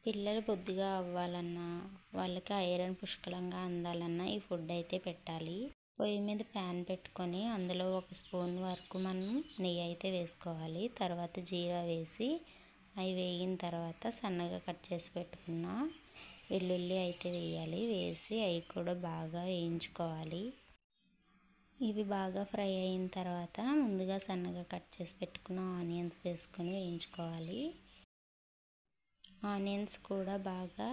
పిల్లలు బొద్దుగా అవ్వాలన్నా, వాళ్ళకి ఐరన్ పుష్కలంగా అందాలన్నా ఈ ఫుడ్ అయితే పెట్టాలి. పొయ్యి మీద ప్యాన్ పెట్టుకొని అందులో 1 స్పూన్ వరకు మనం నెయ్యి అయితే వేసుకోవాలి. తర్వాత జీరా వేసి అవి వేగిన తర్వాత సన్నగా కట్ చేసి పెట్టుకున్న వెల్లుల్లి అయితే వేయాలి. వేసి అవి కూడా బాగా వేయించుకోవాలి. ఇవి బాగా ఫ్రై అయిన తర్వాత ముందుగా సన్నగా కట్ చేసి పెట్టుకున్న ఆనియన్స్ వేసుకొని వేయించుకోవాలి. ఆనియన్స్ కూడా బాగా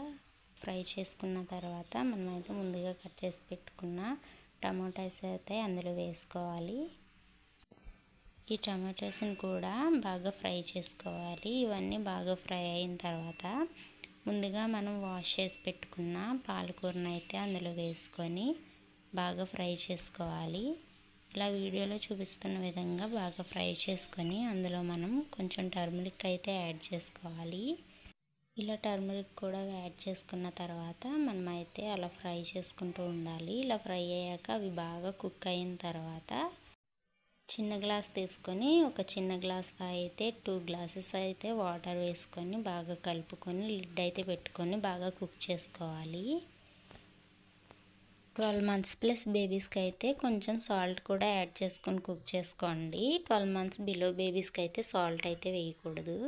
ఫ్రై చేసుకున్న తర్వాత మనమైతే ముందుగా కట్ చేసి పెట్టుకున్న టమాటాస్ అయితే అందులో వేసుకోవాలి. ఈ టమాటాస్ని కూడా బాగా ఫ్రై చేసుకోవాలి. ఇవన్నీ బాగా ఫ్రై అయిన తర్వాత ముందుగా మనం వాష్ చేసి పెట్టుకున్న పాలకూరను అయితే అందులో వేసుకొని బాగా ఫ్రై చేసుకోవాలి. ఇలా వీడియోలో చూపిస్తున్న విధంగా బాగా ఫ్రై చేసుకొని అందులో మనం కొంచెం టర్మరిక్ అయితే యాడ్ చేసుకోవాలి. ఇలా టర్మరిక్ కూడా యాడ్ చేసుకున్న తర్వాత మనమైతే అలా ఫ్రై చేసుకుంటూ ఉండాలి. ఇలా ఫ్రై అయ్యాక అవి బాగా కుక్ అయిన తర్వాత చిన్న గ్లాస్ తీసుకొని ఒక చిన్న గ్లాస్ అయితే 2 గ్లాసెస్ అయితే వాటర్ వేసుకొని బాగా కలుపుకొని లిడ్ అయితే పెట్టుకొని బాగా కుక్ చేసుకోవాలి. 12 మంత్స్ ప్లస్ బేబీస్కి అయితే కొంచెం సాల్ట్ కూడా యాడ్ చేసుకొని కుక్ చేసుకోండి. 12 మంత్స్ బిలో బేబీస్కి అయితే సాల్ట్ అయితే వేయకూడదు.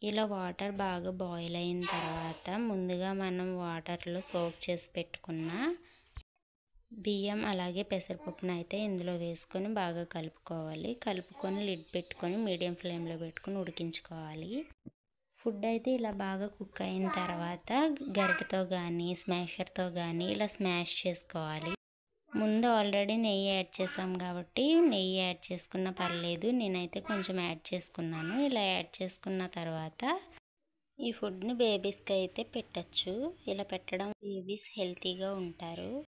ఇలా వాటర్ బాగా బాయిల్ అయిన తర్వాత ముందుగా మనం వాటర్లో సోక్ చేసి పెట్టుకున్న బియ్యం అలాగే పెసరపప్పును అయితే ఇందులో వేసుకొని బాగా కలుపుకోవాలి. కలుపుకొని లిడ్ పెట్టుకొని మీడియం ఫ్లేమ్లో పెట్టుకొని ఉడికించుకోవాలి. ఫుడ్ అయితే ఇలా బాగా కుక్ అయిన తర్వాత గరిటెతో కానీ స్మాషర్తో కానీ ఇలా స్మాష్ చేసుకోవాలి. ముందు ఆల్రెడీ నెయ్యి యాడ్ చేసాం కాబట్టి నెయ్యి యాడ్ చేసుకున్నా పర్లేదు. నేనైతే కొంచెం యాడ్ చేసుకున్నాను. ఇలా యాడ్ చేసుకున్న తర్వాత ఈ ఫుడ్ని బేబీస్కి అయితే పెట్టచ్చు. ఇలా పెట్టడం బేబీస్ హెల్తీగా ఉంటారు.